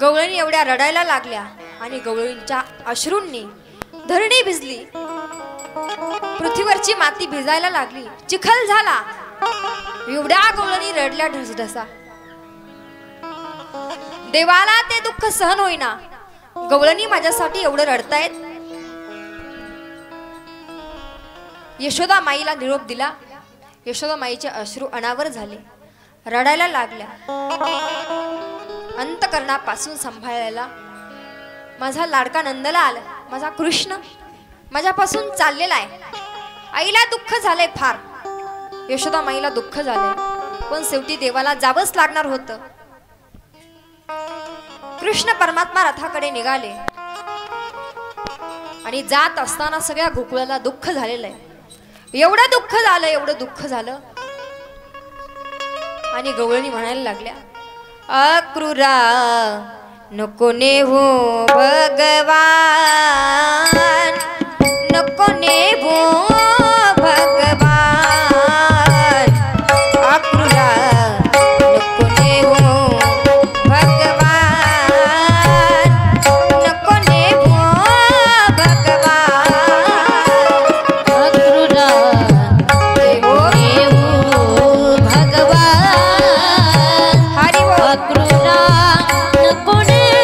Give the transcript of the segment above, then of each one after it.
गवळणी एवढ्या रडायला लागल्या आणि गवळणीच्या अश्रूंनी धरणी भिजली, पृथ्वीवरची माती भिजायला लागली, चिखल झाला। एवढ्या गवळणी रडल्या ढसढसा। देवाला ते दुःख सहन होईना, गवळणी माझ्यासाठी एवढं रडतायत। यशोदा माईला निरोप दिला। यशोदा माईचे अश्रू अनावर झाले, रडायला लागल्या। अंतकरणापासून सांभाळायला माझा लाडका नंदला आला, माझा कृष्ण माझ्यापासून चाललेला आहे। आईला दुःख झाले फार, यशोदा माईला दुःख झाले, पण शेवटी देवाला जावंच लागणार होतं। कृष्ण परमात्मा रथाकडे निघाले आणि जात असताना सगळ्या गोकुळाला दुःख झालेलं आहे। एवढं दुःख झालं, एवढं दुःख झालं आणि गवळणी म्हणायला लागल्या, अक्रूरा नको नेवो भगवान, नको नेवो भगवान, अक्रूरा नको नेवो भगवान, नको नेवो भगवान, अक्रूरा नेवो भगवान, हरि बोल। अक्रूरा नको नेवो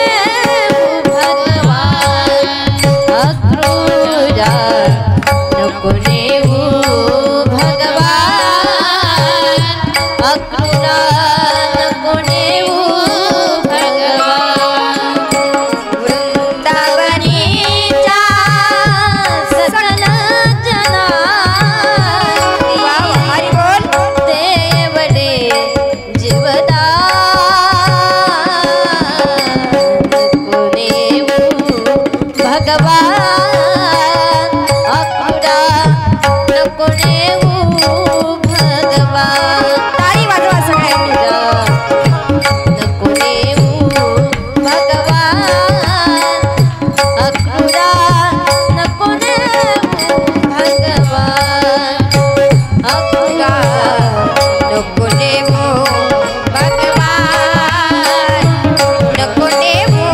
भगवान, अक्रूरा नको नेवो भगवान, अक्रूरा नको नेवो भगवान, वृंदावनीच्या सकल जनांनी हरि बोल देवडे जीवदान, नको नेवो भगवान, अक्रूरा नको नेवो भगवान। ताली वाजवा सगळ्यांनी। नको नेवो भगवान, अक्रूरा नको नेवो भगवान, अक्रूरा नको नेवो भगवान, नको नेवो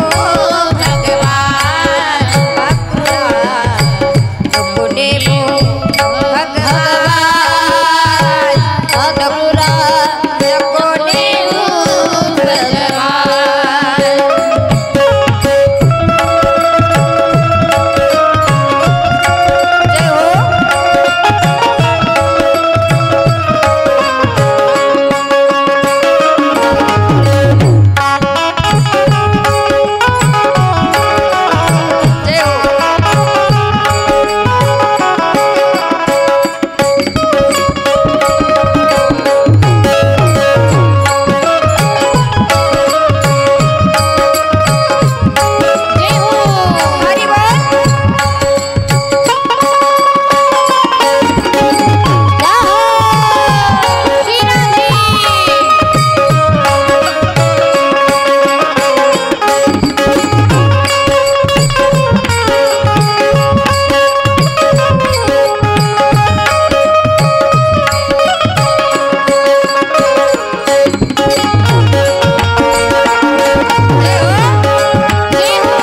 भगवान, अक्रूरा नको नेवो भगवान, अक्रूरा नको नेवो भगवान। जय हो। जय हो। जय हो। हरि बोल। जय हो। श्रीराधे। जय हो। जय हो।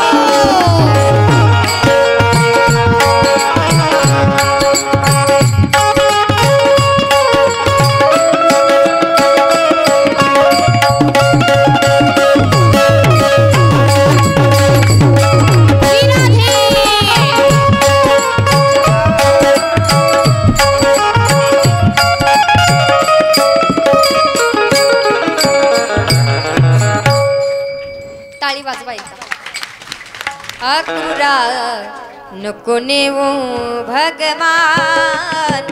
ताली वाजवा एकदा। अक्रूरा नको नेवो भगवान,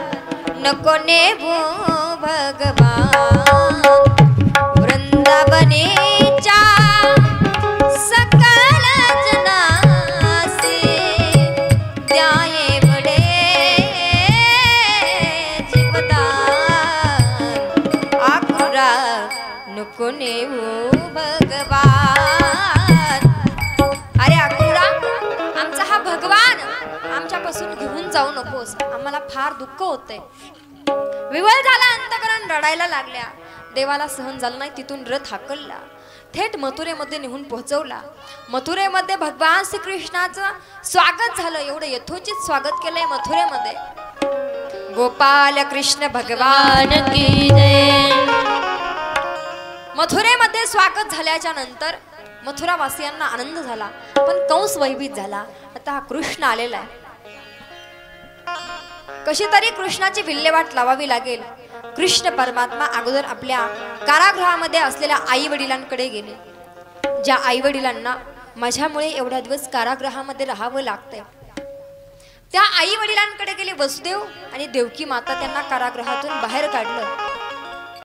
नको नेवो भगवान, वृंदावनीच्या सकल जनासी द्याये बडे जीवदान, अक्रूरा नको नेवो भगवान। अरे अक्रूरा, आमचा हा भगवान आमच्यापासून घेऊन जाऊ नकोस, आम्हाला फार दुःख होतंय। विवळ झाला अंतकरण, रडायला लागल्या। देवाला सहन झालं नाही, तिथून रथ हाकलला। थेट मथुरेमध्ये नेऊन पोहोचवला. मथुरेमध्ये भगवान श्रीकृष्णाचं स्वागत झालं. एवढं यथोचित स्वागत केलंय मथुरेमध्ये. गोपाल कृष्ण भगवान की जय. मथुरेमध्ये स्वागत झाल्याच्या नंतर मथुरावासियांना आनंद झाला, पण कंस भयभीत झाला. आता हा कृष्ण आलेला आहे, कशी तरी कृष्णाची विल्हेवाट लावावी लागेल. कृष्ण परमात्मा अगोदर आपल्या कारागृहामध्ये असलेल्या आई वडिलांकडे गेले. ज्या आई वडिलांना माझ्यामुळे एवढ्या दिवस कारागृहामध्ये राहावं लागतंय, त्या आई वडिलांकडे गेले. वसुदेव आणि देवकी माता त्यांना कारागृहातून बाहेर काढलं.